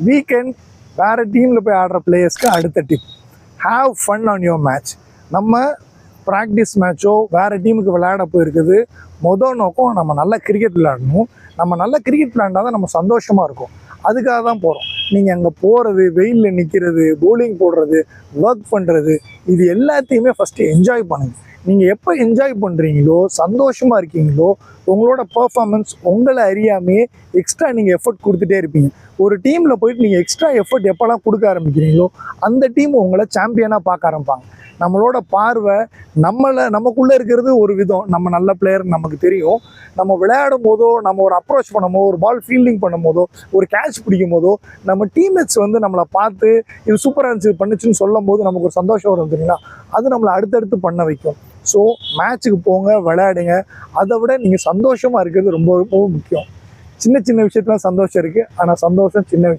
Weekend வேறு டீமில் போய் ஆடுற பிளேயர்ஸ்க்கு அடுத்த tip, have fun on your match. நம்ம ப்ராக்டிஸ் மேட்சோ வேறு டீமுக்கு விளையாட போயிருக்குது, நோக்கம் நம்ம நல்ல கிரிக்கெட் விளையாடணும். நம்ம நல்ல கிரிக்கெட் விளையாண்டா தான் நம்ம சந்தோஷமாக இருக்கும். அதுக்காக தான் போகிறோம். நீங்கள் அங்கே போகிறது, வெயிலில் நிற்கிறது, போலிங் போடுறது, ஒர்க் பண்ணுறது, இது எல்லாத்தையுமே ஃபஸ்ட்டு என்ஜாய் பண்ணுங்கள். நீங்கள் எப்போ என்ஜாய் பண்ணுறீங்களோ, சந்தோஷமாக இருக்கீங்களோ, உங்களோட பர்ஃபார்மன்ஸ் உங்களை அறியாமையே எக்ஸ்ட்ரா நீங்கள் எஃபர்ட் கொடுத்துட்டே இருப்பீங்க. ஒரு டீமில் போயிட்டு நீங்கள் எக்ஸ்ட்ரா எஃபர்ட் எப்போல்லாம் கொடுக்க ஆரம்பிக்கிறீங்களோ அந்த டீம் உங்களை சாம்பியனாக பார்க்க ஆரம்பிப்பாங்க. நம்மளோட பார்வை நமக்குள்ளே இருக்கிறது ஒரு விதம், நம்ம நல்ல பிளேயர் நமக்கு தெரியும். நம்ம விளையாடும் போதோ, நம்ம ஒரு அப்ரோச் பண்ணும் போதோ, ஒரு பால் ஃபீல்டிங் பண்ணும் போதோ, ஒரு கேட்ச் பிடிக்கும் போதோ, நம்ம டீம்மேட்ஸ் நம்மளை பார்த்து இது சூப்பராக இருந்துச்சு பண்ணுச்சுன்னு சொல்லும் போது நமக்கு ஒரு சந்தோஷம் வரும் தெரியுங்களா? அது நம்மளை அடுத்தடுத்து பண்ண வைக்கும். ஸோ மேட்ச்சுக்கு போங்க, விளையாடுங்க. அதை விட நீங்கள் சந்தோஷமாக இருக்கிறது ரொம்ப ரொம்ப முக்கியம். சின்ன சின்ன விஷயத்துல சந்தோஷம் இருக்குது, ஆனால் சந்தோஷம் சின்ன விஷயம்.